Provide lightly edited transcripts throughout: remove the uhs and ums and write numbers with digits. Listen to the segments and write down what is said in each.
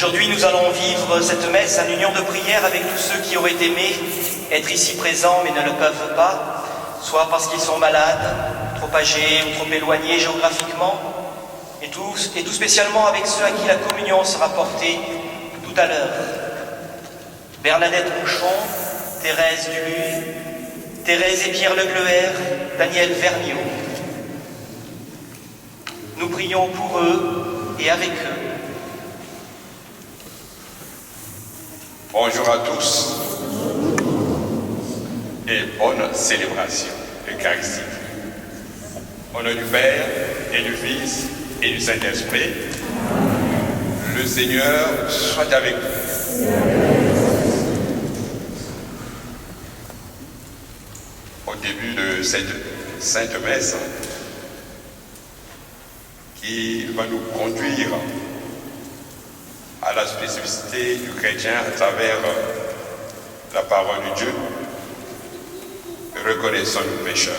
Aujourd'hui, nous allons vivre cette messe en union de prière avec tous ceux qui auraient aimé être ici présents mais ne le peuvent pas, soit parce qu'ils sont malades, trop âgés ou trop éloignés géographiquement, et tout spécialement avec ceux à qui la communion sera portée tout à l'heure. Bernadette Mouchon, Thérèse Duluy, Thérèse et Pierre Legluer, Daniel Vergniaud. Nous prions pour eux et avec eux. Bonjour à tous et bonne célébration eucharistique. Au nom du Père et du Fils et du Saint-Esprit, le Seigneur soit avec vous. Au début de cette Sainte Messe, qui va nous conduire à la spécificité du chrétien à travers la parole de Dieu, reconnaissons nos pécheurs.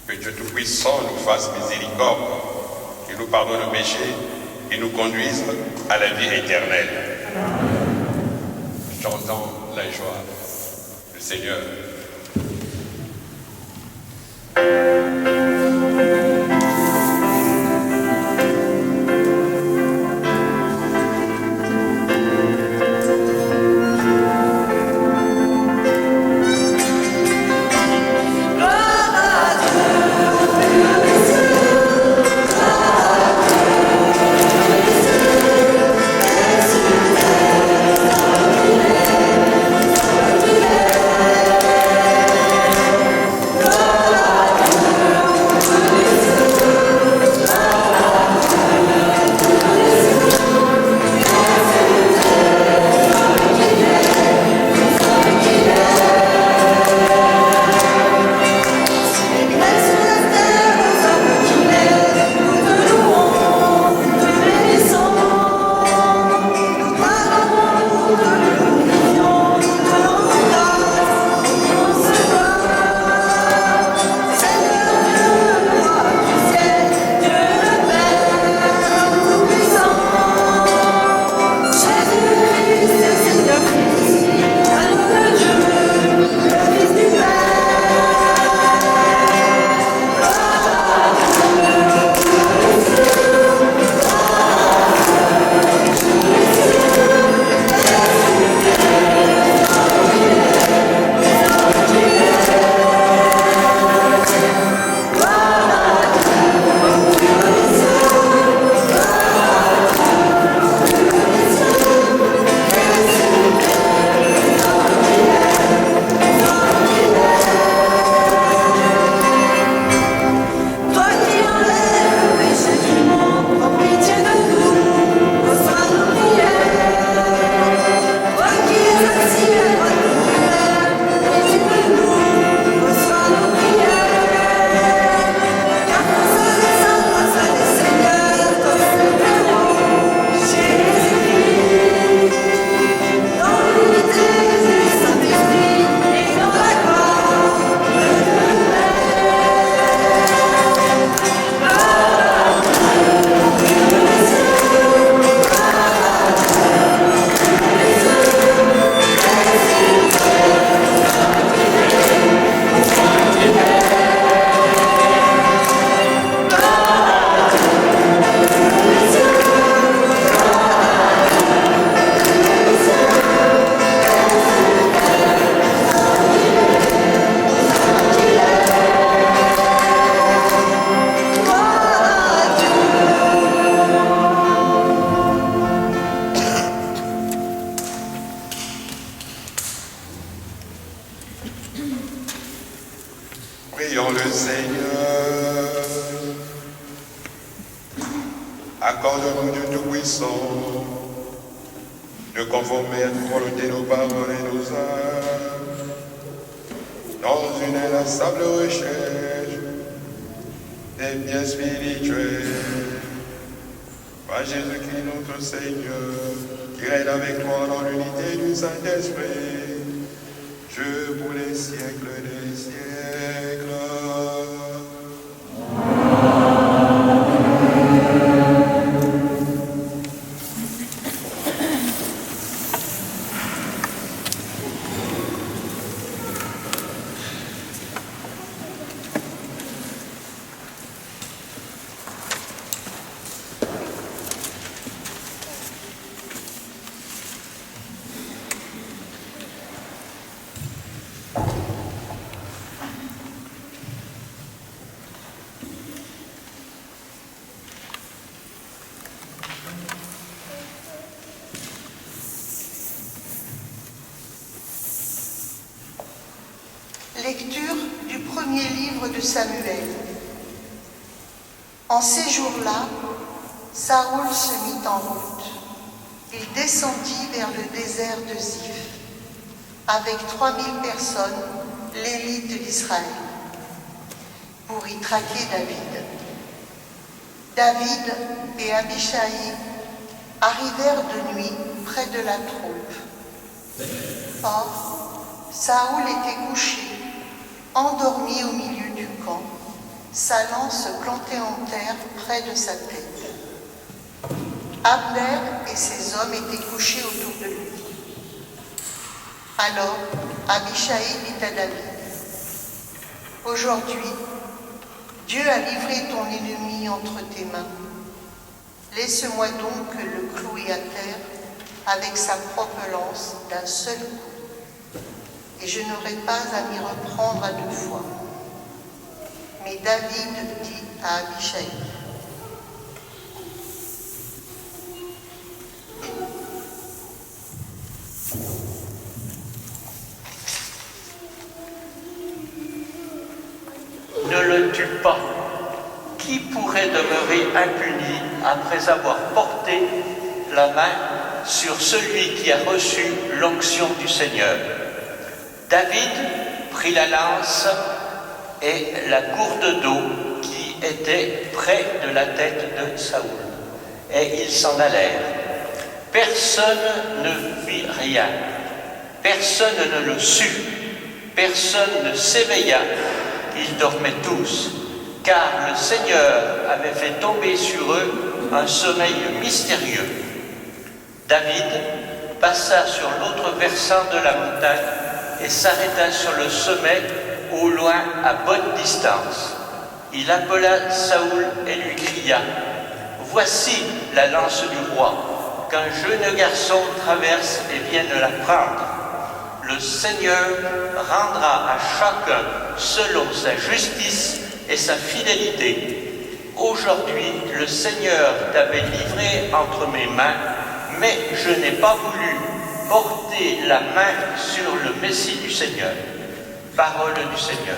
Que Dieu Tout-Puissant nous fasse miséricorde, qu'il nous pardonne nos péchés et nous conduise à la vie éternelle. Chantons la joie du Seigneur. Accorde-nous, Dieu Tout-Puissant, de conformer à ta volonté nos paroles et nos âmes, dans une inlassable recherche des biens spirituels. Par Jésus-Christ notre Seigneur, qui règne avec toi dans l'unité du Saint-Esprit, Dieu pour les siècles des siècles. Lecture du premier livre de Samuel. En ces jours-là, Saoul se mit en route. Il descendit vers le désert de Ziph, avec 3000 personnes, l'élite d'Israël, pour y traquer David. David et Abishai arrivèrent de nuit près de la troupe. Or, Saoul était couché, endormi au milieu du camp, sa lance plantée en terre près de sa tête. Abner et ses hommes étaient couchés autour de lui. Alors Abishai dit à David, « Aujourd'hui, Dieu a livré ton ennemi entre tes mains. Laisse-moi donc le clouer à terre avec sa propre lance d'un seul coup, et je n'aurai pas à m'y reprendre à deux fois. » Mais David dit à Abishai, ne le tue pas. Qui pourrait demeurer impuni après avoir porté la main sur celui qui a reçu l'onction du Seigneur? David prit la lance et la gourde d'eau qui était près de la tête de Saoul, et ils s'en allèrent. Personne ne vit rien, personne ne le sut, personne ne s'éveilla. Ils dormaient tous, car le Seigneur avait fait tomber sur eux un sommeil mystérieux. David passa sur l'autre versant de la montagne et s'arrêta sur le sommet, au loin, à bonne distance. Il appela Saoul et lui cria, « Voici la lance du roi, qu'un jeune garçon traverse et vienne la prendre. Le Seigneur rendra à chacun selon sa justice et sa fidélité. Aujourd'hui, le Seigneur t'avait livré entre mes mains, mais je n'ai pas voulu porter la main sur le Messie du Seigneur. » Parole du Seigneur.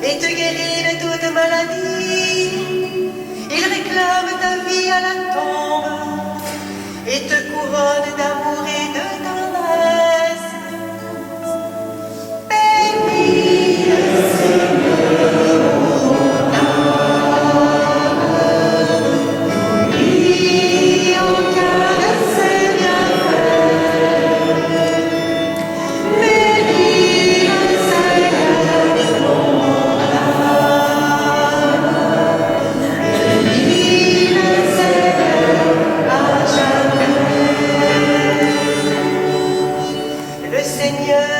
Et te guérit de toute maladie. Il réclame ta vie à la tombe et te couronne d'amour et de tendresse. Bénis le Seigneur.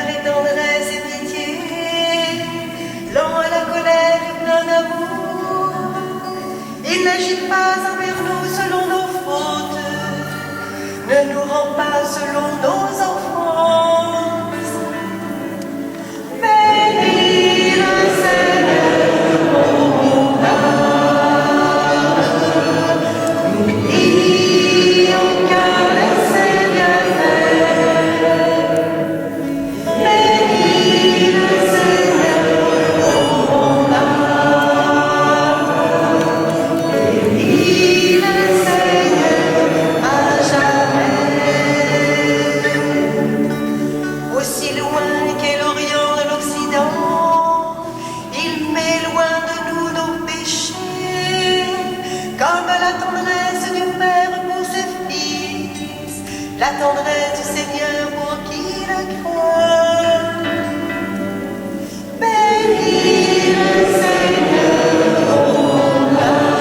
Seigneur est tendresse et pitié, lent à la colère et plein d'amour. Il n'agit pas envers nous selon nos fautes, ne nous rend pas selon nos offenses. Bénis le Seigneur, mon âme. Bénis en cœur le Seigneur fait. Bénis le Seigneur, mon âme. Bénis le Seigneur à jamais. Aussi loin qu'est l'Orient de l'Occident, il met loin de nous nos péchés, comme la tendresse du Père pour ses fils, la tendresse du Seigneur pour qui le craint. Bénis le Seigneur, mon âme.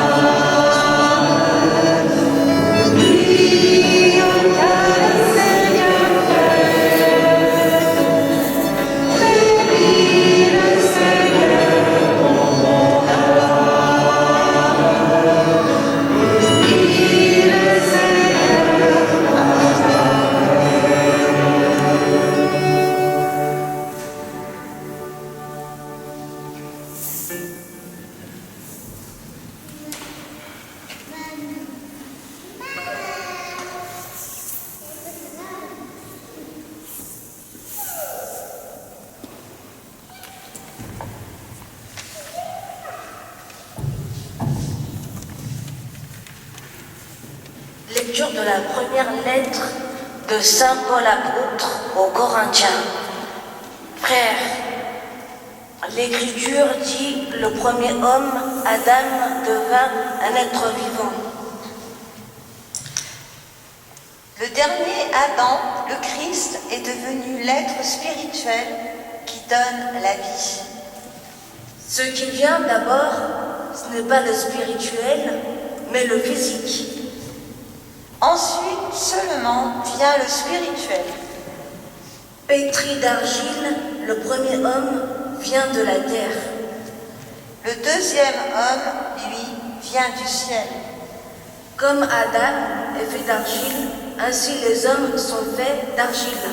Bénis en cœur le Seigneur fait. Bénis le Seigneur, mon âme. Bénis le Seigneur à jamais. Lecture de la première lettre de Saint Paul apôtre aux Corinthiens. Frères, l'Écriture dit le premier homme, Adam, devint un être vivant. Le dernier Adam, le Christ, est devenu l'être spirituel qui donne la vie. Ce qui vient d'abord, ce n'est pas le spirituel, mais le physique. Ensuite seulement vient le spirituel. Pétri d'argile, le premier homme vient de la terre. Le deuxième homme, lui, vient du ciel. Comme Adam est fait d'argile, ainsi les hommes sont faits d'argile.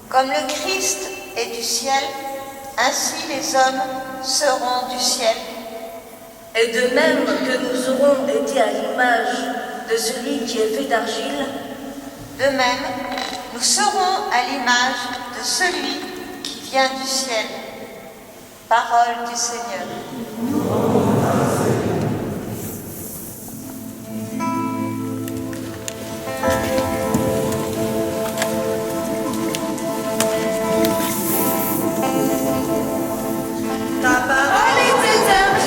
Comme le Christ est du ciel, ainsi les hommes seront du ciel. Et de même que nous aurons été à l'image de celui qui est fait d'argile, De même, nous serons à l'image de celui qui vient du ciel. Parole du Seigneur. Ta parole est éternelle.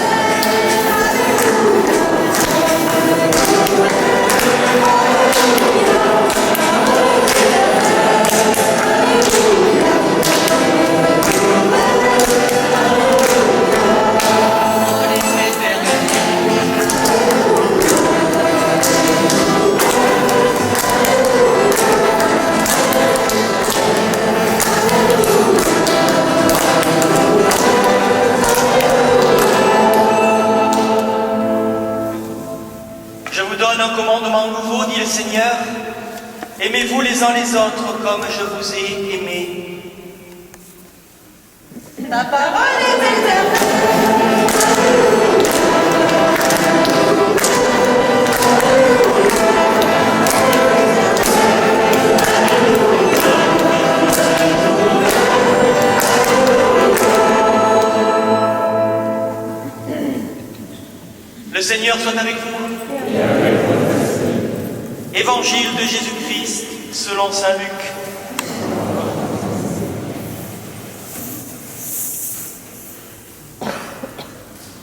Je vous donne un commandement nouveau, dit le Seigneur. Aimez-vous les uns les autres comme je vous ai aimés. Ta parole est éternelle. Le Seigneur soit avec vous. Évangile de Jésus-Christ selon saint Luc.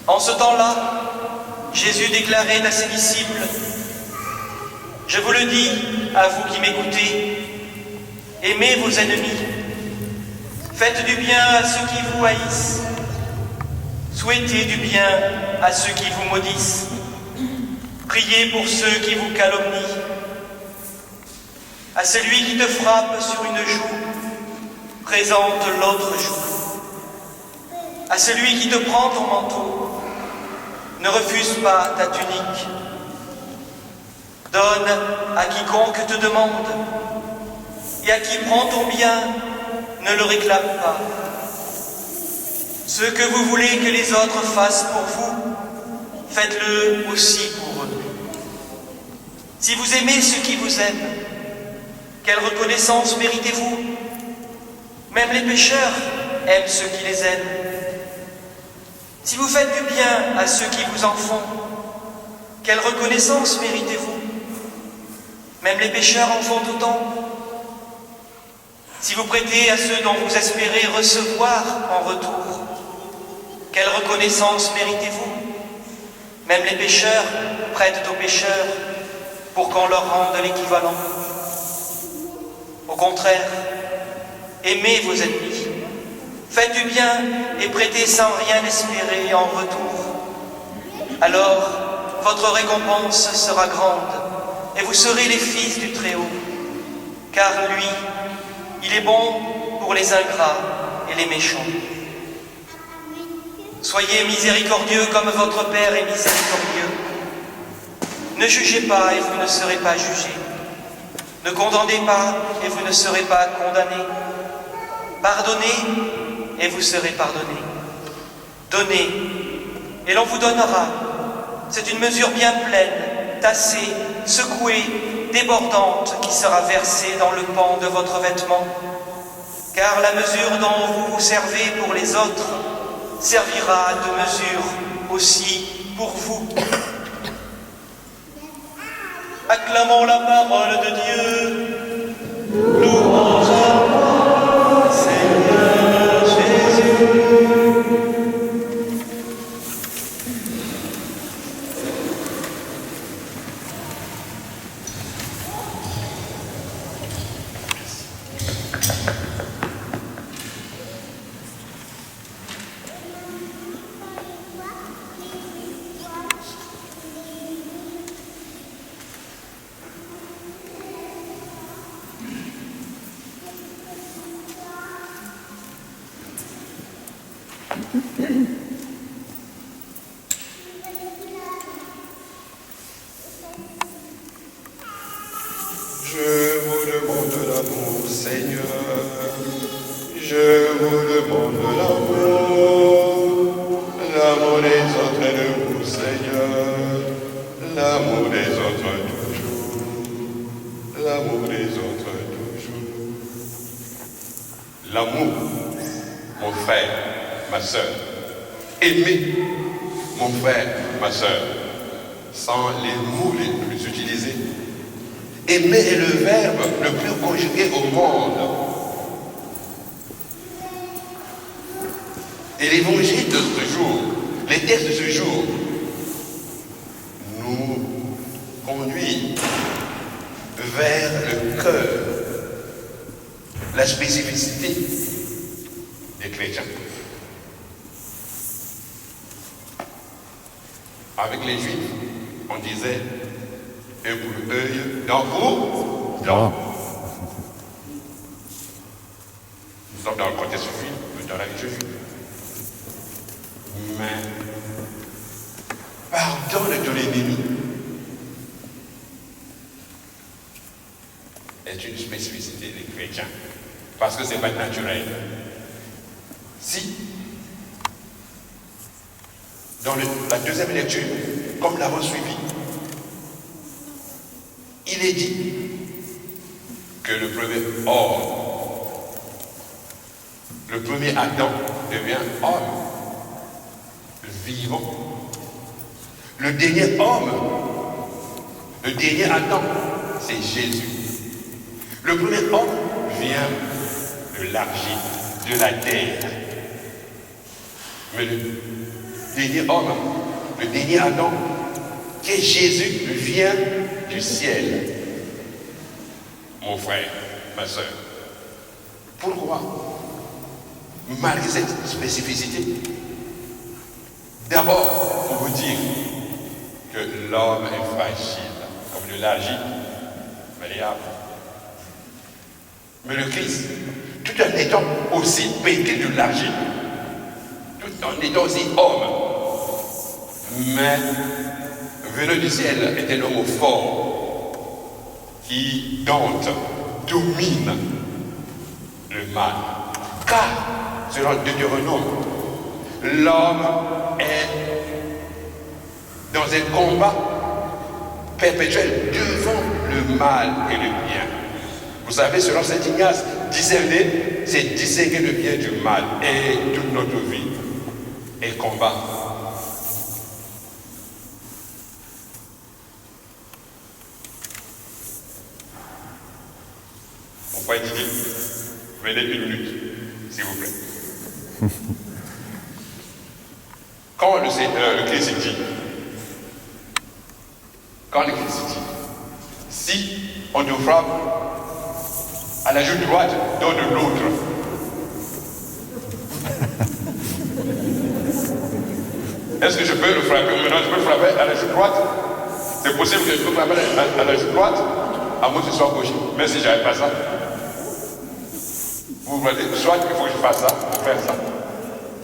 En ce temps-là, Jésus déclarait à ses disciples: « Je vous le dis, à vous qui m'écoutez, aimez vos ennemis, faites du bien à ceux qui vous haïssent, souhaitez du bien à ceux qui vous maudissent, priez pour ceux qui vous calomnient. À celui qui te frappe sur une joue, présente l'autre joue. À celui qui te prend ton manteau, ne refuse pas ta tunique. Donne à quiconque te demande, et à qui prend ton bien, ne le réclame pas. Ce que vous voulez que les autres fassent pour vous, faites-le aussi pour eux. Si vous aimez ceux qui vous aiment, quelle reconnaissance méritez-vous? Même les pécheurs aiment ceux qui les aiment. Si vous faites du bien à ceux qui vous en font, quelle reconnaissance méritez-vous? Même les pécheurs en font autant. Si vous prêtez à ceux dont vous espérez recevoir en retour, quelle reconnaissance méritez-vous? Même les pécheurs prêtent aux pécheurs pour qu'on leur rende l'équivalent. Au contraire, aimez vos ennemis, faites du bien et prêtez sans rien espérer en retour. Alors, votre récompense sera grande et vous serez les fils du Très-Haut, car lui, il est bon pour les ingrats et les méchants. Soyez miséricordieux comme votre Père est miséricordieux. Ne jugez pas et vous ne serez pas jugés. Ne condamnez pas et vous ne serez pas condamnés. Pardonnez et vous serez pardonnés. Donnez et l'on vous donnera. C'est une mesure bien pleine, tassée, secouée, débordante qui sera versée dans le pan de votre vêtement. Car la mesure dont vous vous servez pour les autres servira de mesure aussi pour vous. Acclamons la parole de Dieu. Louange à toi, Seigneur Jésus. Je vous demande l'amour, Seigneur. Je vous demande l'amour. L'amour des autres est de vous, Seigneur. L'amour des autres toujours. L'amour des autres toujours. L'amour, mon frère, ma soeur. Aimer, mon frère, ma soeur, sans les mots les plus utilisés. Aimer est le verbe le plus conjugué au monde. Et l'évangile de ce jour, les textes de ce jour, nous conduisent vers le cœur, la spécificité des chrétiens. Avec les Juifs, on disait œil pour œil, dent pour dent. Nous sommes dans le contexte juif, dans la religion juive. Mais pardonne ton ennemi est une spécificité des chrétiens, parce que ce n'est pas naturel. Si, dans la deuxième lecture, comme nous l'avons suivi, il est dit que le premier homme, le premier Adam devient homme vivant. Le dernier homme, le dernier Adam, c'est Jésus. Le premier homme vient de l'argile, de la terre. Mais le dernier homme, le dernier Adam, qui est Jésus, vient du ciel. Mon frère, ma soeur, pourquoi, malgré cette spécificité, d'abord, pour vous dire que l'homme est fragile, comme de l'argile, malléable. Mais le Christ, tout en étant aussi pétri de l'argile, tout en étant aussi homme. Mais venu du ciel est un homme fort qui dompte, domine le mal. Car, selon Deutéronome, l'homme est dans un combat perpétuel devant le mal et le bien. Vous savez, selon saint Ignace, discerner, c'est discerner le bien du mal. Et toute notre vie est combat. Mon frère Didier, venez 1 minute, s'il vous plaît. Quand le Christ dit, si on te frappe à la joue droite, donne l'autre. Est-ce que je peux le frapper? Maintenant, je peux le frapper à la joue droite? C'est possible que je peux frapper à la joue droite, à moins que ce soit gauche. Mais si je n'avais pas ça, vous voyez, soit il faut que je fasse ça, pour faire ça.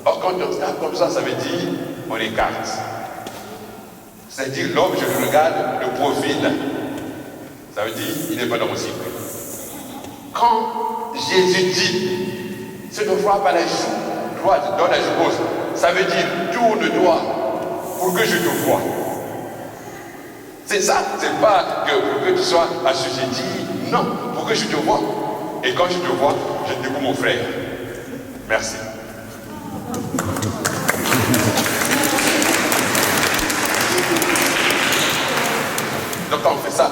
Or, quand on tape comme ça, ça veut dire on écarte. C'est-à-dire l'homme, je le regarde, le profil. Ça veut dire il n'est pas dans mon cycle. Quand Jésus dit, si tu frappes à la joue droite, dans la joue gauche, ça veut dire tourne-toi pour que je te voie. C'est ça, c'est pas que pour que tu sois assujetti, non, pour que je te voie. Et quand je te vois, je te découvre mon frère. Merci. Donc quand on fait ça,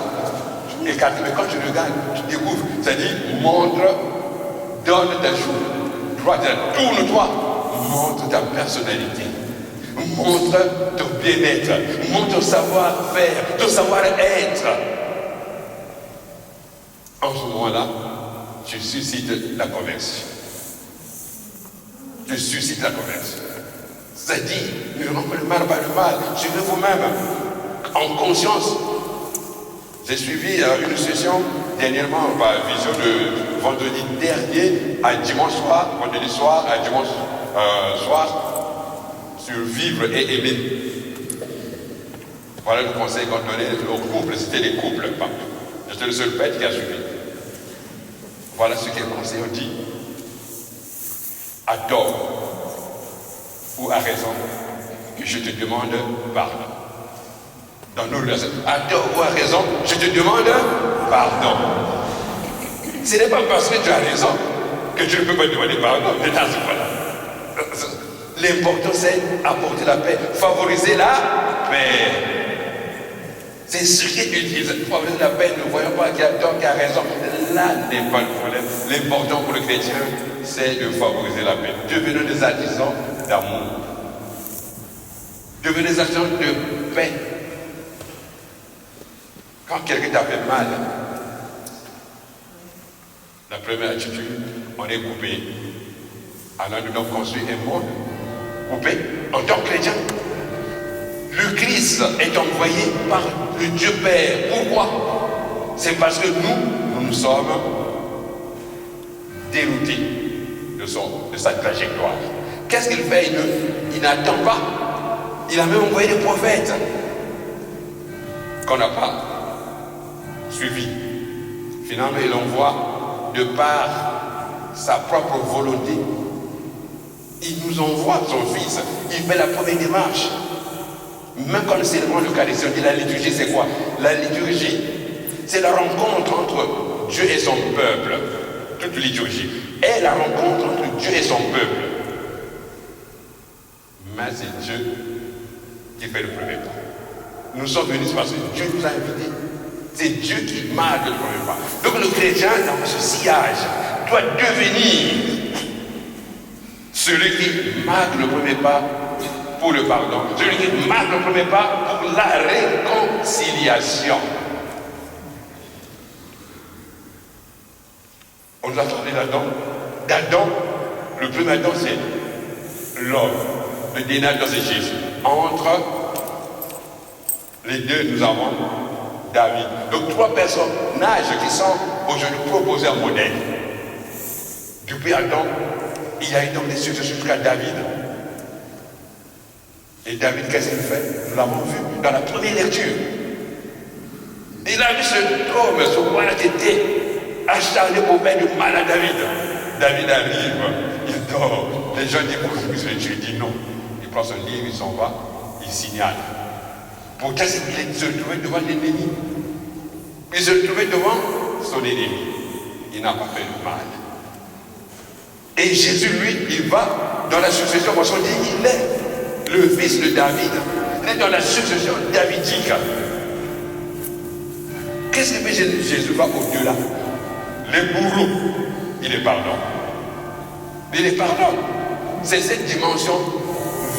écarté, mais quand tu regardes, tu découvres, c'est-à-dire montre, donne ta joue, droite, tourne-toi, montre ta personnalité, montre ton bien-être, montre ton savoir-faire, ton savoir-être. En ce moment-là, tu suscites la conversion. Tu suscites la conversion. C'est-à-dire, ne rompez le mal par le mal, suivez vous-même, en conscience. J'ai suivi une session dernièrement par vision de vendredi dernier à dimanche soir, vendredi soir à dimanche soir, sur vivre et aimer. Voilà le conseil qu'on donnait aux couples, c'était les couples. J'étais le seul père qui a suivi. Voilà ce que le conseil a dit. À tort ou à raison, que je te demande pardon. Dans nos relations, à tort ou à raison, je te demande pardon. Ce n'est pas parce que tu as raison que tu ne peux pas demander pardon. L'important, c'est apporter la paix, favoriser la paix. C'est ce qui est utile. Favoriser la paix, ne voyons pas qu'il y a tort, qu'il y a raison. Là n'est pas le problème. L'important pour le chrétien, c'est de favoriser la paix. Devenons des artisans d'amour. Devenez des artisans de paix. Quand quelqu'un t'a fait mal, la première attitude, on est coupé. Alors nous devons construire un monde coupé en tant que chrétien. Le Christ est envoyé par le Dieu Père. Pourquoi? C'est parce que nous sommes déroutés de sa trajectoire. Qu'est-ce qu'il fait? Il n'attend pas. Il a même envoyé des prophètes qu'on n'a pas suivi. Finalement, il envoie de par sa propre volonté. Il nous envoie son Fils. Il fait la première démarche. Même quand le célébrant l'Eucharistie, on dit la liturgie, c'est quoi? La liturgie, c'est la rencontre entre Dieu et son peuple. Toute liturgie est la rencontre entre Dieu et son peuple. Mais c'est Dieu qui fait le premier pas. Nous sommes venus parce que Dieu nous a invités. C'est Dieu qui marque le premier pas. Donc le chrétien, dans ce sillage, doit devenir celui qui marque le premier pas pour le pardon. Celui qui marque le premier pas pour la réconciliation. On nous a parlé d'Adam. Le premier Adam, c'est l'homme. Le dernier Adam, c'est Jésus. Entre les deux, nous avons David. Donc 3 personnages qui sont aujourd'hui proposés en modèle. Depuis Adam, il y a eu donc des successions jusqu'à David. Et David, qu'est-ce qu'il fait? Nous l'avons vu dans la première lecture. Il a vu ce roi qui était acharné pour faire du mal à David. David arrive, il dort. Les gens disent pourquoi il dit non. Il prend son livre, il s'en va, il signale. Pourtant, il se trouvait devant l'ennemi. Il se trouvait devant son ennemi. Il n'a pas fait de mal. Et Jésus, lui, il va dans la succession, parce qu'on dit qu'il est le fils de David. Il est dans la succession davidique. Qu'est-ce que fait Jésus? Jésus va au-delà. Les bourreaux, il les pardonne. Il les pardonne. C'est cette dimension,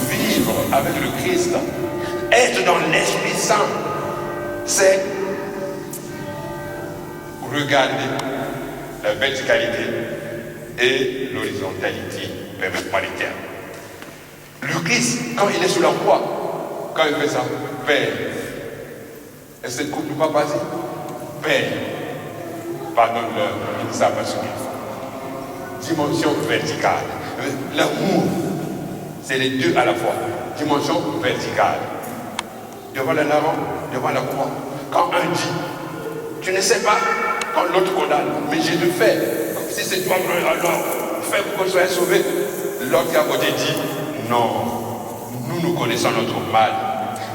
vivre avec le Christ, être dans l'Esprit Saint, c'est regarder la verticalité et l'horizontalité, permettez-moi les termes. Le Christ, quand il est sur la croix, quand il fait ça, Père, est-ce que cette coupe ne va pas passer? Père, pardonne-leur, ils ne savent pas ce qu'ils font. Dimension verticale. L'amour, c'est les deux à la fois. Dimension verticale. Devant la lavande, devant la croix. Quand un dit, tu ne sais pas, quand l'autre condamne, mais Jésus fait. Si c'est toi, alors, fais pour qu'on soit sauvé. L'autre qui a côté dit, non, nous connaissons notre mal.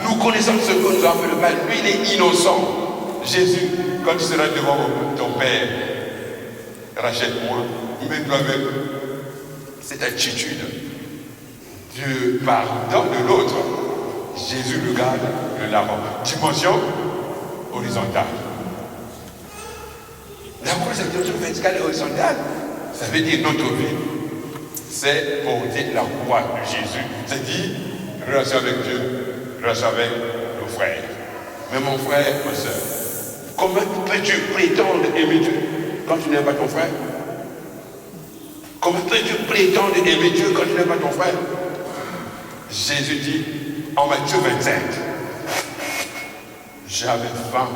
Nous connaissons ce que nous avons fait le mal. Lui, il est innocent. Jésus, quand tu seras devant ton Père, rachète-moi, mets-toi avec cette attitude de pardon de l'autre. Jésus regarde le lavant. Dimension horizontale. La dimension verticale et horizontale, ça veut dire notre vie. C'est porter la croix de Jésus. C'est-à-dire, relation avec Dieu, relation avec nos frères. Mais mon frère, ma soeur, comment peux-tu prétendre aimer Dieu quand tu n'aimes pas ton frère? Comment peux-tu prétendre aimer Dieu quand tu n'aimes pas ton frère? Jésus dit en Matthieu 25, j'avais faim,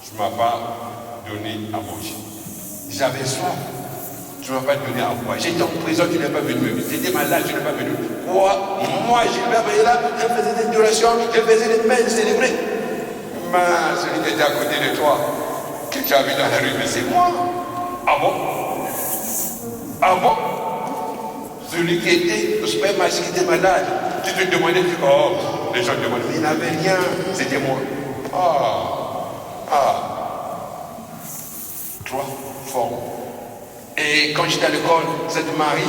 tu ne m'as pas donné à manger. J'avais soif, tu ne m'as pas donné à boire. J'étais en prison, tu n'es pas venu me visiter. J'étais malade, tu n'es pas venu. Quoi? Moi, j'ai là, je faisais des adorations, je faisais des messes célébrées. Mais celui qui était à côté de toi, que tu as vu dans la rue, mais c'est moi. Ah bon? Ah bon? Celui qui était au supermarché, qui était malade, tu te demandais, oh, les gens demandaient, mais il n'avait rien, c'était moi. Trois formes. Et quand j'étais à l'école, cette Marie,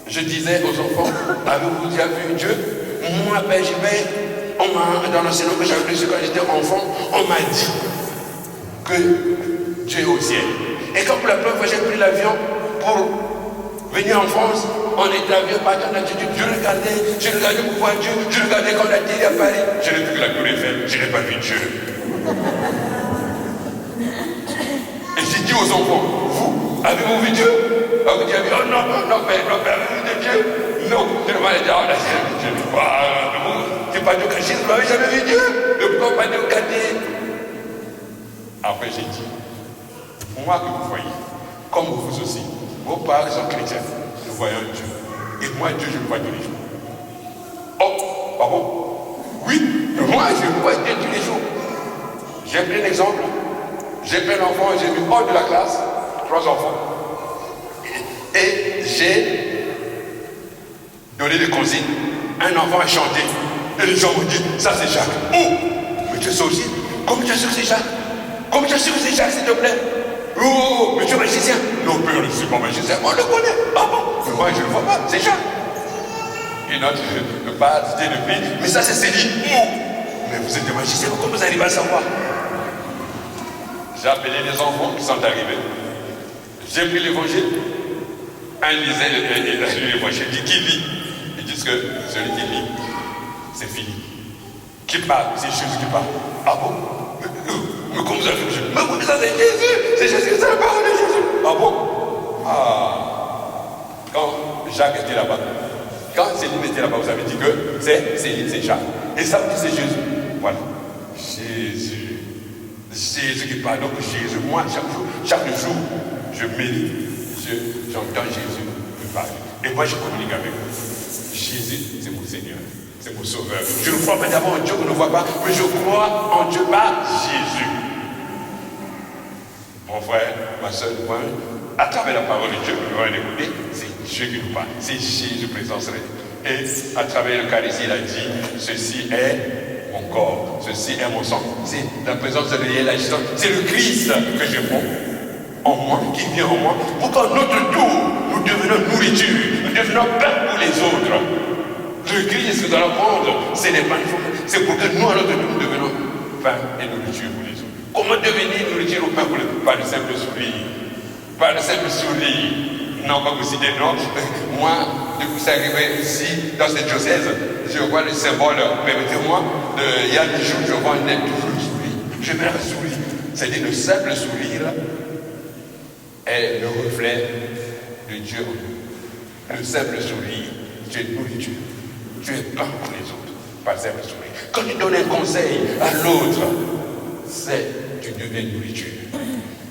je disais aux enfants, avez-vous déjà vu Dieu? Moi, ben, dans l'enseignement que j'avais reçu quand j'étais enfant, on m'a dit que Dieu est au ciel. Et quand pour la première fois j'ai pris l'avion pour venir en France, on était à l'avion, partant en altitude, je regardais pour voir Dieu, je regardais quand la télé apparaît, je n'ai vu que la tour Eiffel, je n'ai pas vu Dieu. Et j'ai dit aux enfants, vous, avez-vous vu Dieu? Vous dites, oh non, père, avez-vous vu Dieu? Non, je ne vais pas dire, oh là, c'est Dieu. Tu pas de cacher, vous n'avez jamais vu Dieu? Pourquoi pas de cacher? Après j'ai dit, moi que vous voyez, comme vous aussi, vos parents sont chrétiens, nous voyons Dieu. Et moi, Dieu, je le vois tous les jours. Oh, pardon? Oui, moi, je le vois Dieu tous les jours. J'ai pris un exemple. J'ai pris un enfant, j'ai mis hors de la classe, 3 enfants. Et j'ai donné des consignes. Un enfant a chanté. Et les gens m'ont dit, ça c'est Jacques. Oh, mais tu es sorcier. Comment tu as su que c'est Jacques? Comment tu as su que c'est Jacques, s'il te plaît? Oh, mais tu es magicien. Non, père, je ne suis pas magicien. On le connaît. Ah bon? Mais moi, je ne le vois pas. C'est Jacques. Et notre père dit depuis, mais ça c'est Céline. Oh, mais vous êtes des magiciens. Comment vous arrivez à savoir? J'ai appelé les enfants qui sont arrivés. J'ai pris l'évangile. Un lisait l'évangile. Il dit qui lit? Ils disent que celui qui lit, c'est fini. Qui parle? C'est Jésus qui parle. Ah bon? Mais comment vous avez fait Jésus? Mais oui, ça c'est Jésus! C'est Jésus, c'est la parole de Jésus! Ah bon? Quand Jacques était là-bas, quand Céline était là-bas, vous avez dit que c'est Céline, c'est Jacques. Et ça vous dit c'est Jésus. Voilà. Jésus qui parle, donc Jésus. Moi, chaque jour, Je médite, j'entends Jésus me parler. Et moi, je communique avec lui. Jésus, c'est mon Seigneur, c'est mon Sauveur. Je ne crois pas d'abord en Dieu qu'on ne voit pas, mais je crois en Dieu par Jésus. Mon frère, ma soeur, moi, à travers la parole de Dieu, nous allons l'écouter, c'est Dieu qui nous parle, c'est Jésus présent. Et à travers l'Eucharistie, il a dit, ceci est mon corps, ceci est mon sang. C'est la présence de Dieu, c'est le Christ que je prends en moi, qui vient en moi, pour qu'à notre tour, nous devenons nourriture, nous devenons pain pour les autres. Le Christ dans le monde, c'est les pains, c'est pour que nous, à notre tour, nous devenons pain et nourriture pour les autres. Comment devenir nourriture au pain pour les autres? Par le simple sourire. Par le simple sourire. Non, comme vous dites, non. Moi, depuis que c'est arrivé ici, dans cette diocèse, je vois le symbole, permettez-moi, il y a des jours, je vois un être toujours sourire. Je mets un sourire. C'est-à-dire le simple sourire est le reflet de Dieu. Le simple sourire, tu es nourriture. Tu es pain pour les autres. Par le simple sourire. Quand tu donnes un conseil à l'autre, tu deviens nourriture.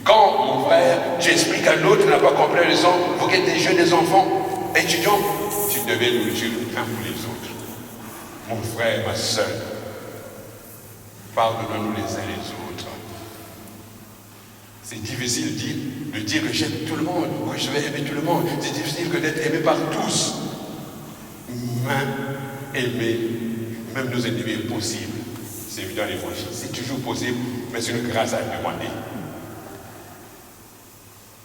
Quand, mon frère, tu expliques à l'autre qui n'a pas compris la leçon, vous qui êtes des jeunes, des enfants, étudiants, tu deviens nourriture, pain pour les autres. Mon frère, ma soeur, pardonnons-nous les uns les autres. C'est difficile de dire que j'aime tout le monde. Oui, je vais aimer tout le monde. C'est difficile que d'être aimé par tous. Mais aimer, même nos ennemis, est possible. C'est évident l'évangile. C'est toujours possible, mais c'est une grâce à demander.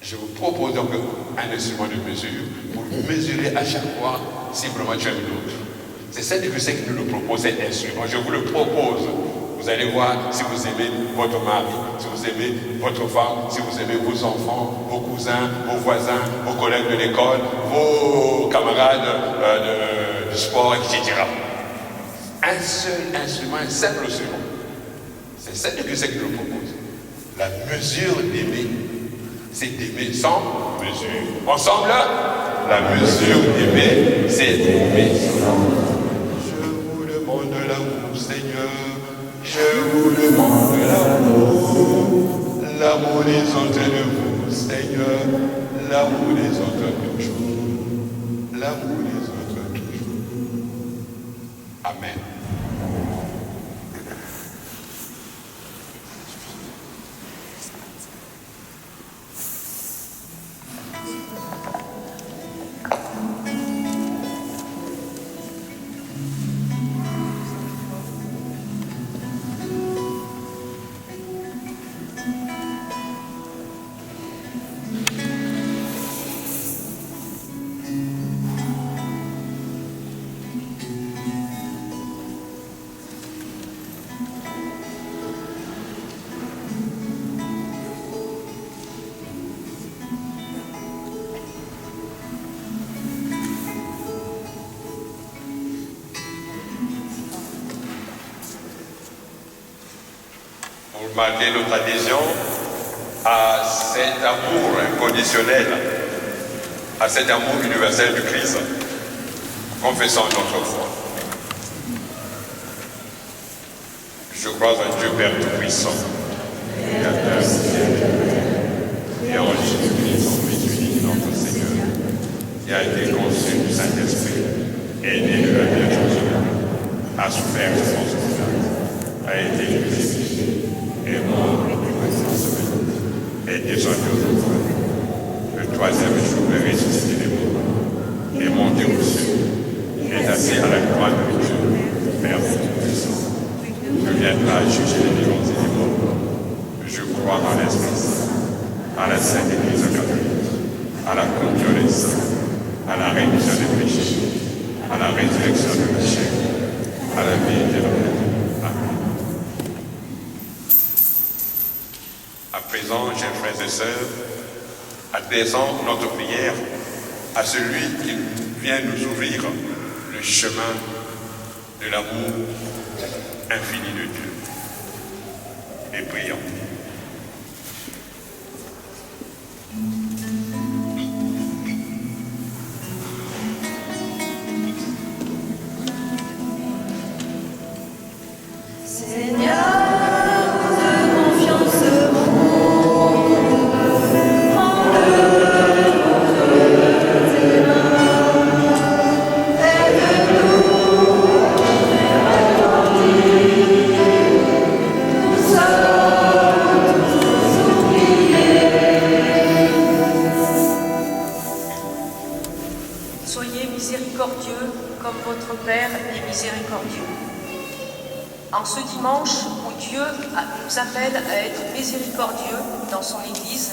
Je vous propose donc un instrument de mesure pour mesurer à chaque fois si vraiment tu aimes l'autre. C'est celle que c'est qui nous le propose, cet instrument. Je vous le propose. Vous allez voir si vous aimez votre mari, si vous aimez votre femme, si vous aimez vos enfants, vos cousins, vos voisins, vos collègues de l'école, vos camarades du sport, etc. Un seul instrument, un simple instrument. C'est celle que c'est qui nous le propose. La mesure d'aimer, c'est d'aimer sans mesure. Ensemble, la mesure d'aimer, c'est d'aimer sans mesure. Je vous demande l'amour, Seigneur. Je vous demande l'amour. L'amour des autres de vous, Seigneur. L'amour des autres toujours. L'amour des autres toujours. Amen. Marquer notre adhésion à cet amour inconditionnel, à cet amour universel du Christ, confessons notre foi. Je crois en Dieu Père Tout-Puissant, Créateur du ciel et en Jésus-Christ, son Fils unique, notre Seigneur, qui a été conçu du Saint-Esprit et né de la Vierge Marie, a souffert de son souffrance, a été crucifié, et mort et descendu aux enfers. Le troisième jour est ressuscité des morts et monté aux cieux. Il est assis à la droite de Dieu, Père Tout-Puissant. Je viendrai juger les vivants et les morts. Je crois dans l'Esprit Saint, à la Sainte Église catholique, à la communion des saints, à la rémission des péchés, à la résurrection de la chair, à la vie éternelle. Amen. À présent, chers frères et sœurs, adressons notre prière à celui qui vient nous ouvrir le chemin de l'amour infini de Dieu. Et prions. Seigneur, de confiance au monde, prends-le. Soyez miséricordieux comme votre Père est miséricordieux. En ce dimanche où Dieu nous appelle à être miséricordieux dans son Église,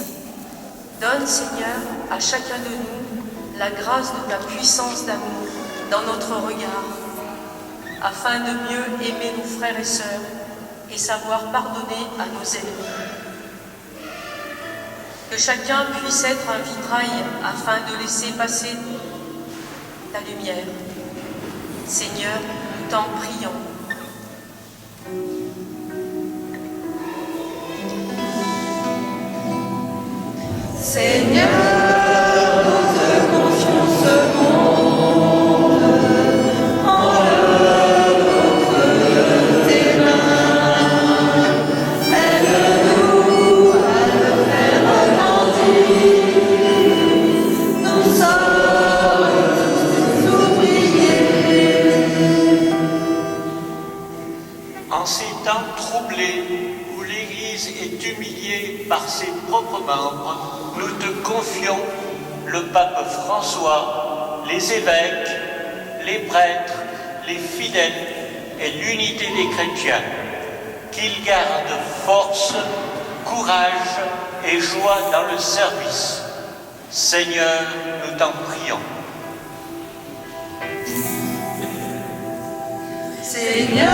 donne, Seigneur, à chacun de nous la grâce de ta puissance d'amour dans notre regard, afin de mieux aimer nos frères et sœurs et savoir pardonner à nos ennemis. Que chacun puisse être un vitrail afin de laisser passer ta lumière. Seigneur, nous t'en prions. Seigneur, nous te confions ce monde entre tes mains. Aide-nous à le faire grandir. Nous sommes tous ouvriers. En ces temps troublés où l'Église est humiliée par ses propres membres, nous te confions le pape François, les évêques, les prêtres, les fidèles et l'unité des chrétiens. Qu'ils gardent force, courage et joie dans le service. Seigneur, nous t'en prions. Seigneur,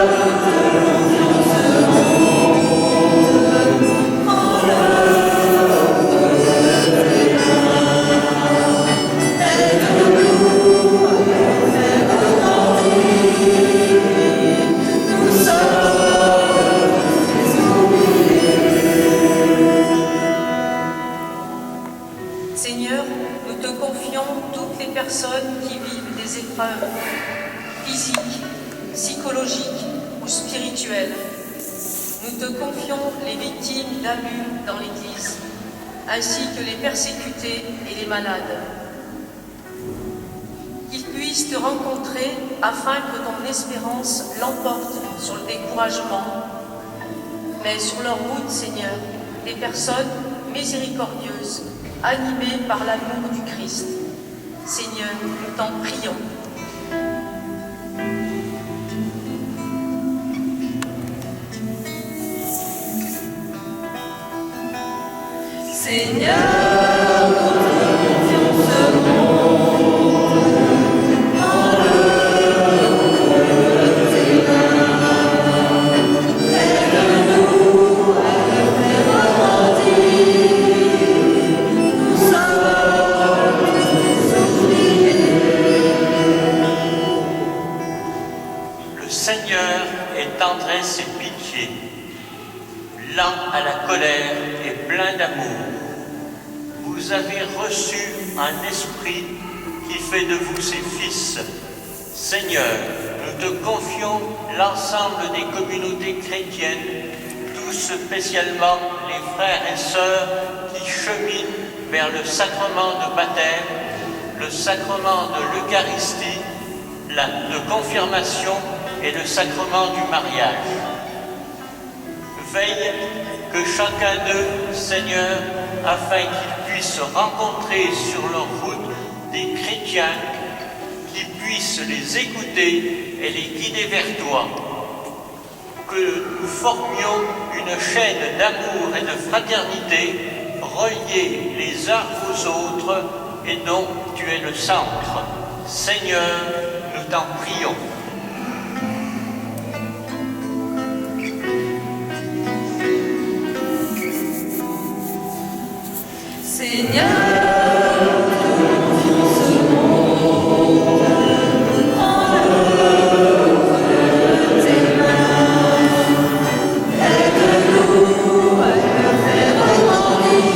nous te confions ce monde en l'œuvre de tes mains. Aide-nous à le faire grandir. Nous sommes tes oubliés. Seigneur, nous te confions toutes les personnes qui vivent des épreuves physiques, psychologiques ou spirituelles. Nous te confions les victimes d'abus dans l'Église, ainsi que les persécutés et les malades. Qu'ils puissent te rencontrer afin que ton espérance l'emporte sur le découragement, mais sur leur route, Seigneur, des personnes miséricordieuses, animées par l'amour du Christ. Seigneur, nous t'en prions. Seigneur, nous te confions ce monde en l'œuvre de tes mains. Aide-nous à le faire grandir. Nous sommes tes ouvriers. Le Seigneur est tendresse et pitié, lent à la colère et plein d'amour. Vous avez reçu un esprit qui fait de vous ses fils. Seigneur, nous te confions l'ensemble des communautés chrétiennes, tous spécialement les frères et sœurs qui cheminent vers le sacrement de baptême, le sacrement de l'Eucharistie, de confirmation et le sacrement du mariage. Veille que chacun d'eux, Seigneur, afin qu'ils puissent rencontrer sur leur route des chrétiens qui puissent les écouter et les guider vers toi. Que nous formions une chaîne d'amour et de fraternité reliés les uns aux autres et dont tu es le centre. Seigneur, nous t'en prions. Seigneur, nous te confions ce monde en l'œuvre de tes mains. Aide-nous à le faire grandir.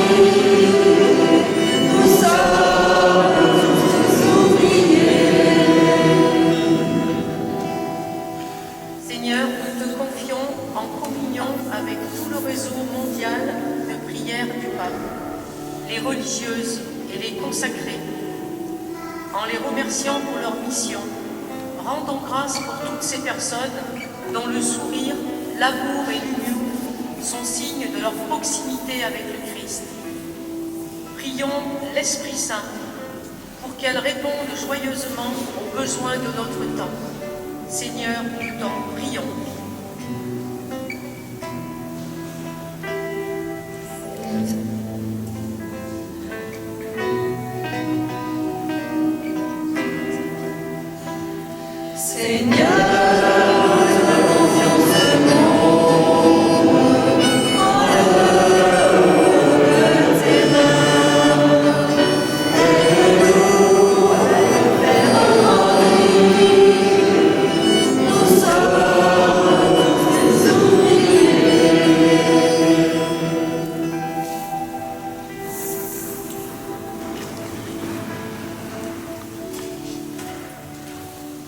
Nous sommes tous oubliés. Seigneur, nous te confions en communion avec tout le réseau mondial de prière du pape, les religieuses et les consacrées. En les remerciant pour leur mission, rendons grâce pour toutes ces personnes dont le sourire, l'amour et l'union sont signes de leur proximité avec le Christ. Prions l'Esprit Saint pour qu'elle réponde joyeusement aux besoins de notre temps. Seigneur, nous t'en prions.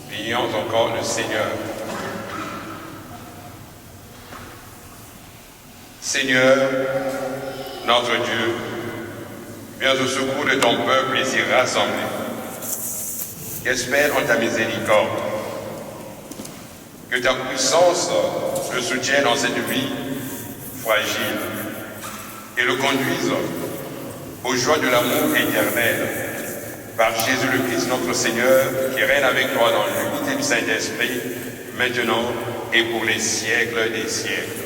Prions encore le Seigneur. Seigneur, notre Dieu, viens au secours de ton peuple ici rassemblé, qui espère en ta miséricorde. Que ta puissance le soutienne dans cette vie fragile et le conduise aux joies de l'amour éternel par Jésus le Christ notre Seigneur, qui règne avec toi dans l'unité du Saint-Esprit, maintenant et pour les siècles des siècles.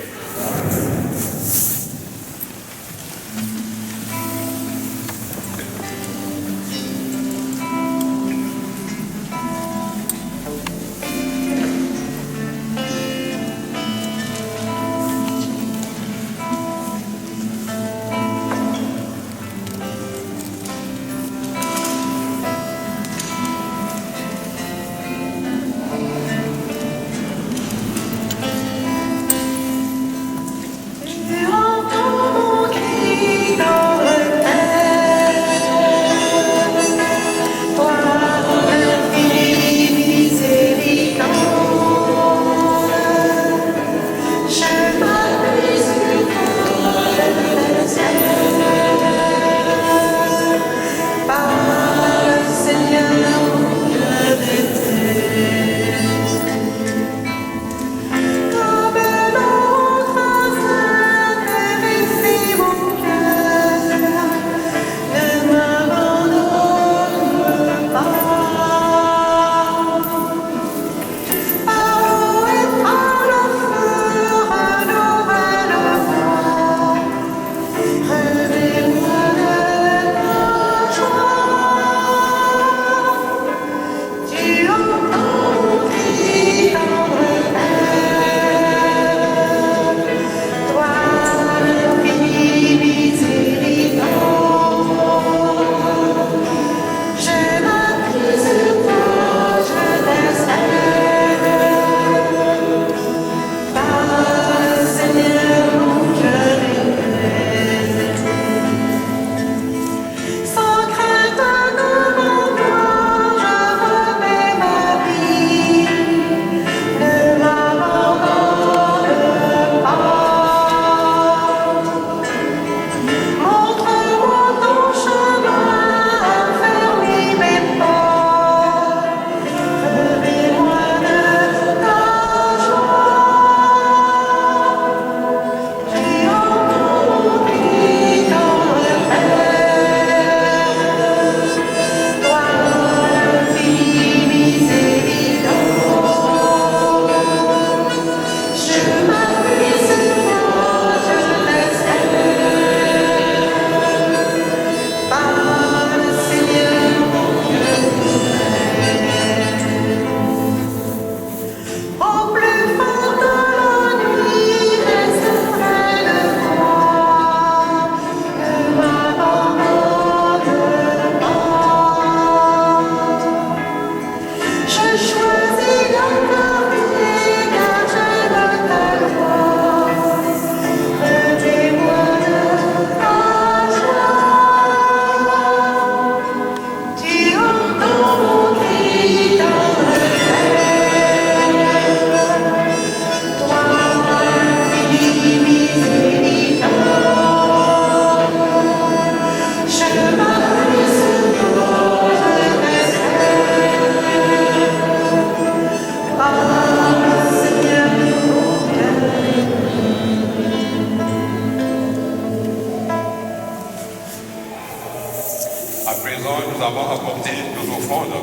nous avons apporté nos offrandes,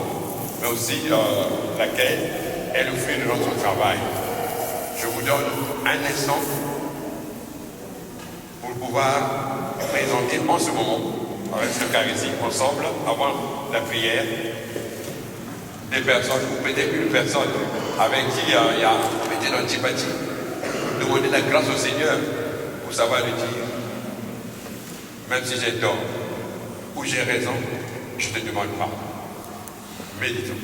mais aussi laquelle est le fruit de notre travail. Je vous donne un instant pour pouvoir présenter en ce moment, avec l'Eucharistie, ensemble, avant la prière, des personnes, ou peut-être une personne avec qui il y a peut-être l'antipathie. Demander la grâce au Seigneur pour savoir le dire. Même si j'ai tort ou j'ai raison, je ne te demande pas. Méditons.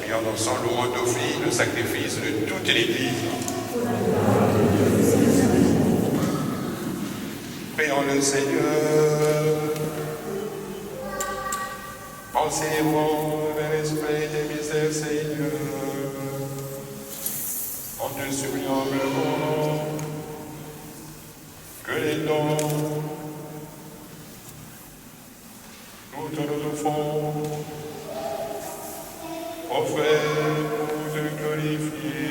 Prions ensemble au moment d'offrir le sacrifice de toute l'Église. Prions le Seigneur en servant vers l'esprit des misères, Seigneur, en te suppliant humblement que les dons nous te nous offrons, offrez pour te glorifier,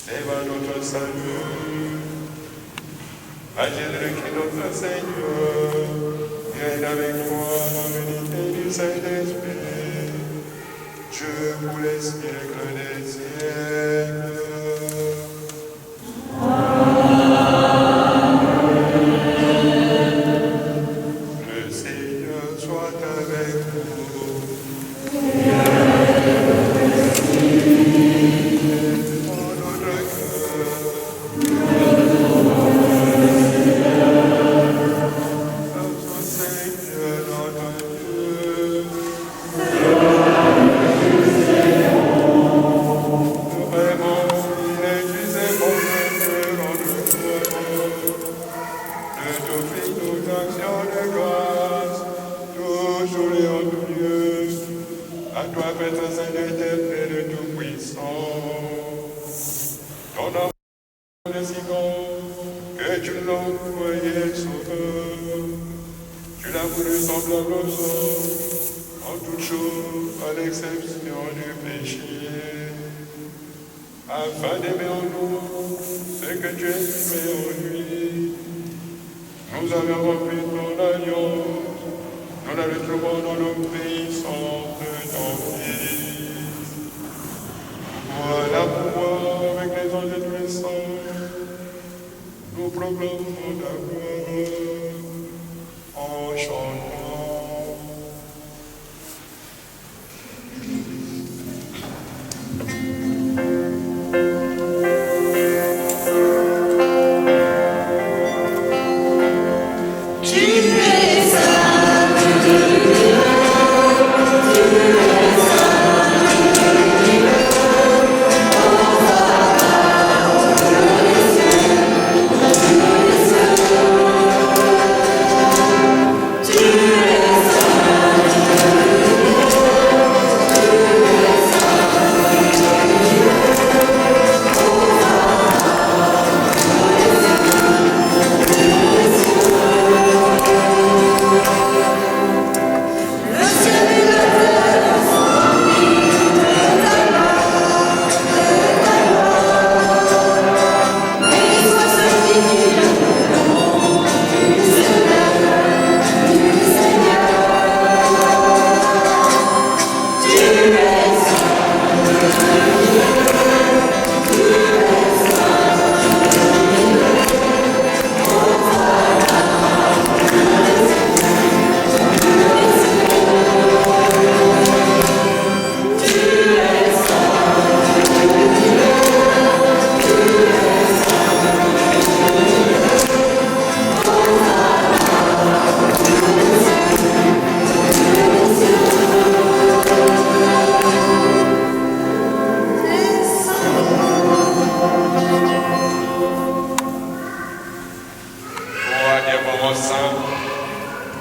c'est vers notre salut. À Jésus-Christ notre Seigneur, viens avec toi dans l'unité du Saint-Esprit, Dieu pour les siècles des siècles. Le Seigneur soit avec vous. Dans notre cœur. Que tu l'as envoyé sauveur, tu l'as voulu semblable aux hommes, en toutes choses, à l'exception du péché, afin d'aimer en nous ce que tu aimais en lui. Nous avons rempli ton alliance, nous la retrouvons dans l'obéissance de ton Fils. Voilà pourquoi, avec les anges et tous les saints, nous proclamons ta gloire en chantant.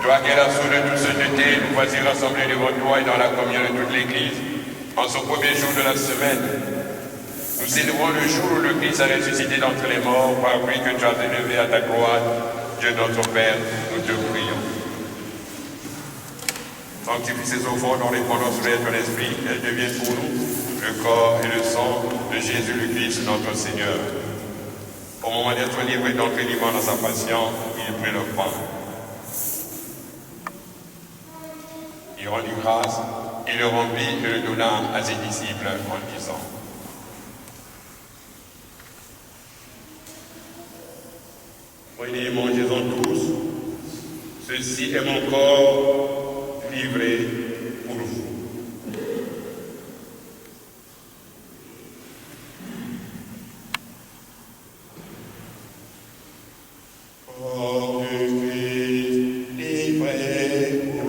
Toi qui es la source de toute sainteté, nous voici rassemblés devant toi et dans la communion de toute l'Église, en ce premier jour de la semaine. Nous célébrons le jour où le Christ a ressuscité d'entre les morts, par lui que tu as élevé à ta gloire. Dieu notre Père, nous te prions. Sanctifie ces offrandes en répandant sur elle ton esprit, qu'elles deviennent pour nous le corps et le sang de Jésus le Christ, notre Seigneur. Au moment d'être livré d'entrer libre dans sa passion, il prit le pain. Il rendit grâce, il le remplit et le donna à ses disciples en disant: Prenez et mangez-en tous, ceci est mon corps livré pour vous. Corps de Christ livré pour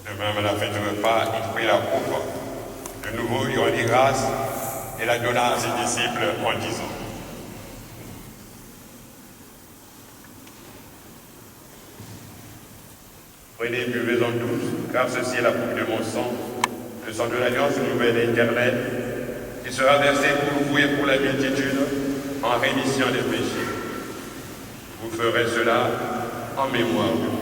De même, à la fin du repas, il prit la coupe. De nouveau, il rendit grâce et la donna à ses disciples en disant: Prenez et buvez-en tous, car ceci est la coupe de mon sang, le sang de l'alliance nouvelle et éternelle, qui sera versé pour vous et pour la multitude en rémission des péchés. Vous ferez cela en mémoire de moi.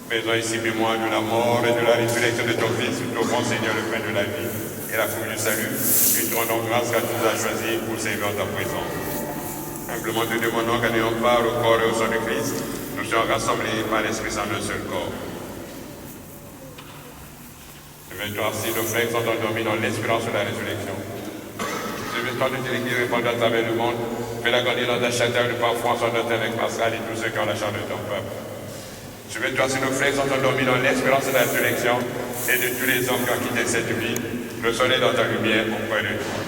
Faisons ici mémoire de la mort et de la résurrection de ton Fils, ton bon Seigneur, le pain de la vie et la foule du salut, et te rendons grâce car tu nous as choisis pour servir ta présence. Humblement te demandons qu'en ayant part au corps et au sang du Christ, nous soyons rassemblés par l'Esprit Saint d'un seul corps. Mets-toi assis, nos frères sont endormis dans l'espérance de la résurrection. Souviens-toi de l'Église répandue à travers le monde, fais-la grandir dans ta châtelle de par François, notre évêque Pascal et tous ceux qui ont la charge de ton peuple. Souviens-toi si nos frères sont endormis dans l'espérance de la résurrection et de tous les hommes qui ont quitté cette vie, le soleil dans ta lumière auprès de toi.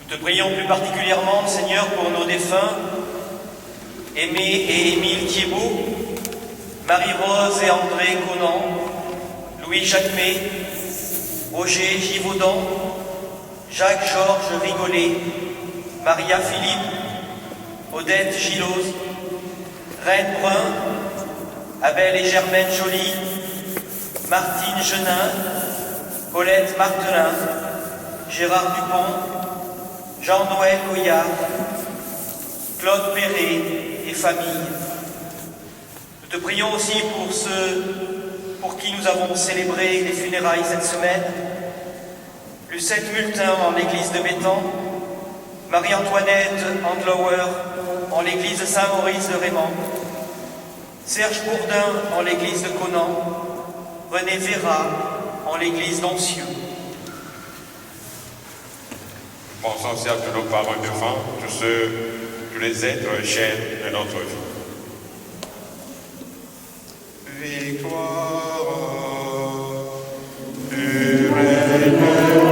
Nous te prions plus particulièrement, Seigneur, pour nos défunts, Aimé et Émile Thiebaud, Marie-Rose et André Conan, Louis Jacquemet, Roger Givaudan, Jacques-Georges Rigolet, Maria Philippe, Odette Gillose, Reine Brun, Abel et Germaine Joly, Martine Genin, Paulette Martelin, Gérard Dupont, Jean-Noël Goyard, Claude Perret et famille. Nous te prions aussi pour ceux pour qui nous avons célébré les funérailles cette semaine, Lucette Multin en l'église de Béthans, Marie-Antoinette Andlauer en l'église de Saint-Maurice de Raymond, Serge Bourdin en l'église de Conan, René Véra en l'église d'Ancieux. Pensons aussi à tous nos parents défunts, tous les êtres chers de notre vie. Victoire du règne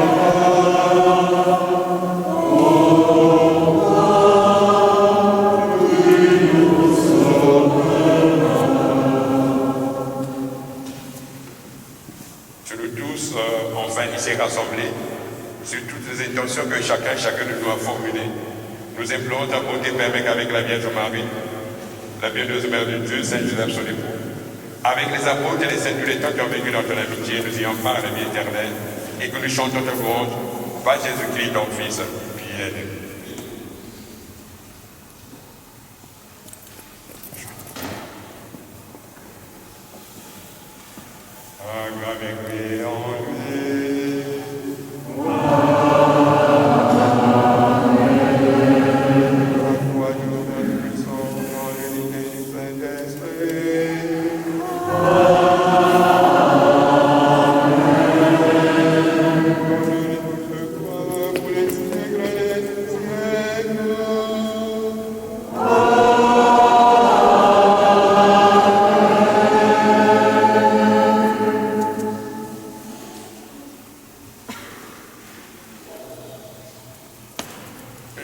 sur nous tous, enfin ici rassemblés, sur toutes les intentions que chacun de nous a formulées. Nous implorons ta bonté, Père, avec la Vierge Marie, la bienheureuse Mère de Dieu, Saint Joseph, son époux, avec les apôtres et les saints tous les temps qui ont vécu dans ton amitié, nous ayons part à la vie éternelle, et que nous chantons ta louange par Jésus-Christ, ton Fils, bien-aimé.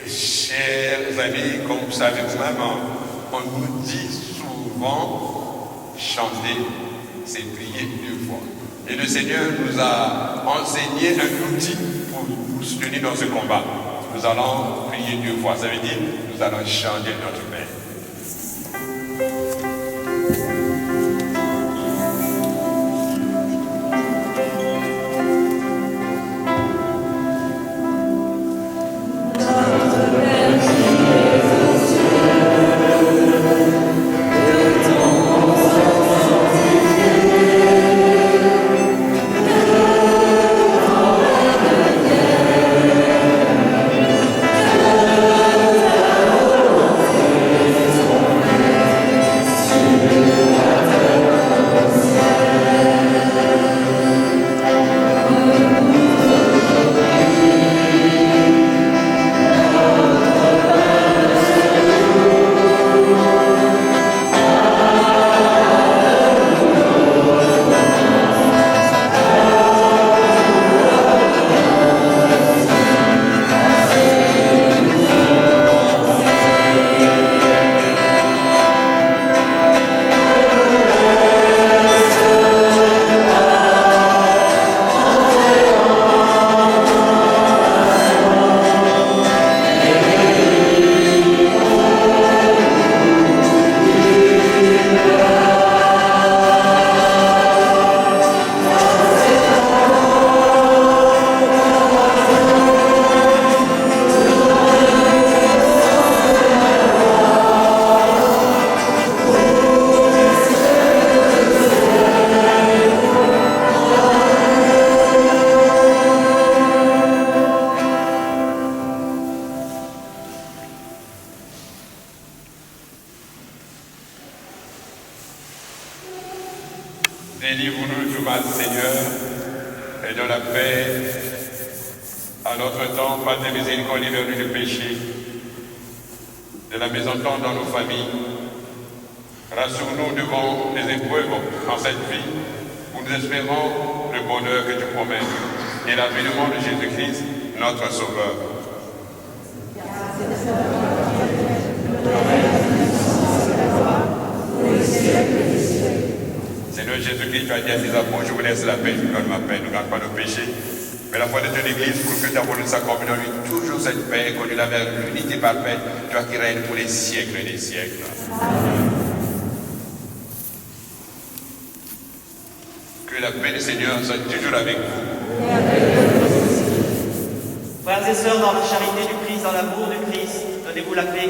Chers amis, comme vous savez vous-même, on nous dit souvent chanter, c'est prier 2 fois. Et le Seigneur nous a enseigné un outil pour nous soutenir dans ce combat. Nous allons prier 2 fois, ça veut dire nous allons chanter notre Père. Délivre-nous du mal, Seigneur, et de la paix à notre temps, par tes miséricordes, libère-nous du péché, de la mésentente dans nos familles. Rassure-nous devant les épreuves en cette vie, où nous espérons le bonheur que tu promets et l'avènement de Jésus-Christ, notre Sauveur. Seigneur Jésus-Christ, tu as dit à tes apôtres, je vous laisse la paix, je vous donne ma paix, ne garde pas nos péchés. Mais la foi de ton Église, pour que ta volonté s'accomplisse dans lui, toujours cette paix, conduit la vers l'unité parfaite, toi qui règnes pour les siècles et les siècles. Que la paix du Seigneur soit toujours avec vous. Frères et sœurs, dans la charité du Christ, dans l'amour du Christ, donnez-vous la paix.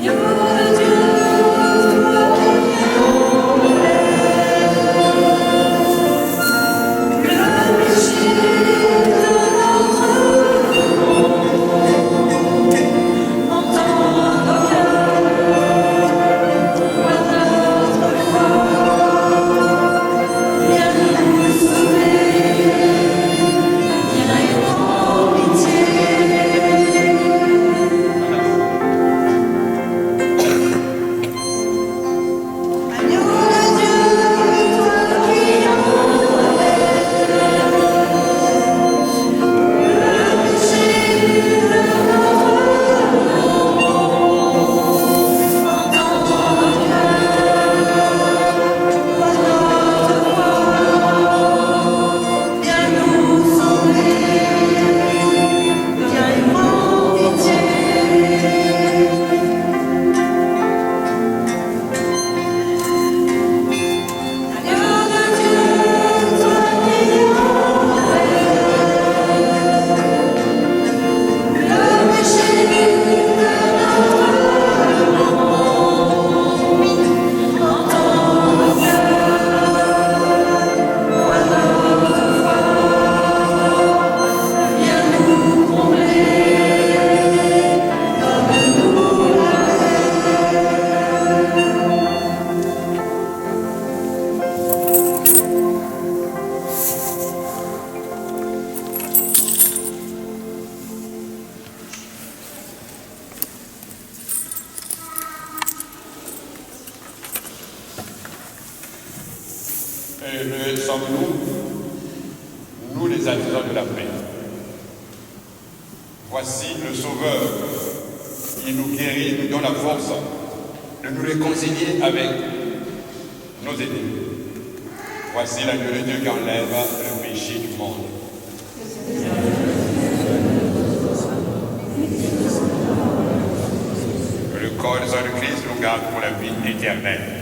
Le péché de notre Heureux sommes-nous, nous les artisans de la paix. Voici le Sauveur qui nous guérit, nous donne la force de nous réconcilier avec nos ennemis. Voici l'agneau de Dieu qui enlève le péché du monde. Que le corps et le sang de Christ nous garde pour la vie éternelle.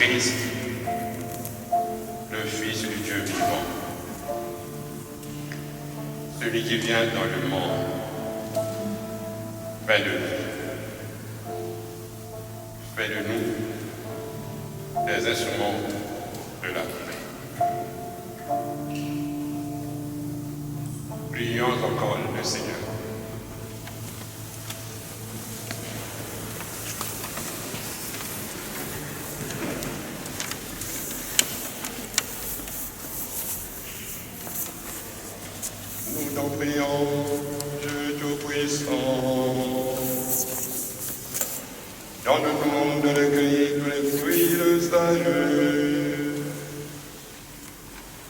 Christ, le Fils du Dieu vivant, celui qui vient dans le monde, pain de vie. Fais de nous des instruments de la paix. Prions encore le Seigneur. Nous t'en prions, Dieu Tout-Puissant. Donne-nous de recueillir tous les fruits de salut.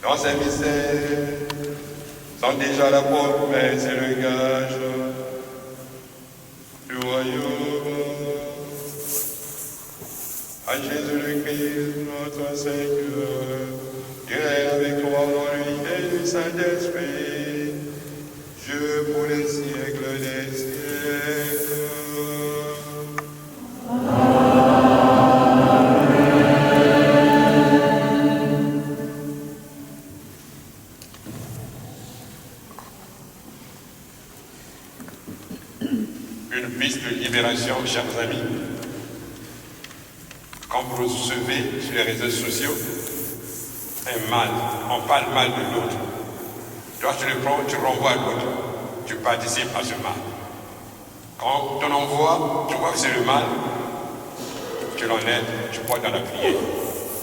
Dans ces mystères sont déjà la promesse et le gage du royaume. À Jésus le Christ, notre Seigneur, qui règne avec toi dans l'unité du Saint-Esprit, Dieu pour les siècles des siècles. Une piste de libération, chers amis. Quand vous recevez sur les réseaux sociaux un mal, on parle mal de l'autre. Toi, tu le prends, tu renvoies à l'autre. Tu participes à ce mal. Quand on envoie, tu vois que c'est le mal, tu l'en aides, tu crois dans la prière.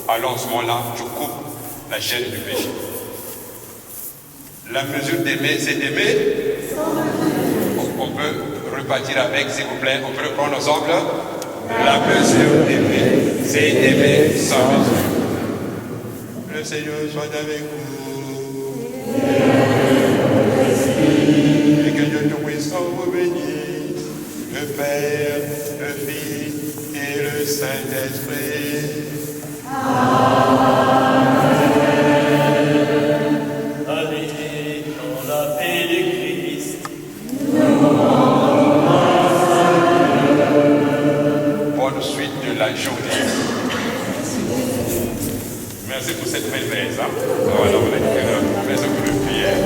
Alors, en ce moment-là, tu coupes la chaîne du péché. La mesure d'aimer, c'est d'aimer. On peut repartir avec, s'il vous plaît. On peut le prendre ensemble. La mesure d'aimer, c'est d'aimer sans mesure. Le Seigneur soit avec vous. Et que Dieu Tout-Puissant vous bénisse, le Père, le Fils et le Saint-Esprit. Allez dans la paix de Christ. Bonne suite de la journée. Merci pour cette belle messe. Merci pour le prière.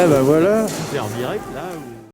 Ah bah voilà. C'est en direct là ou...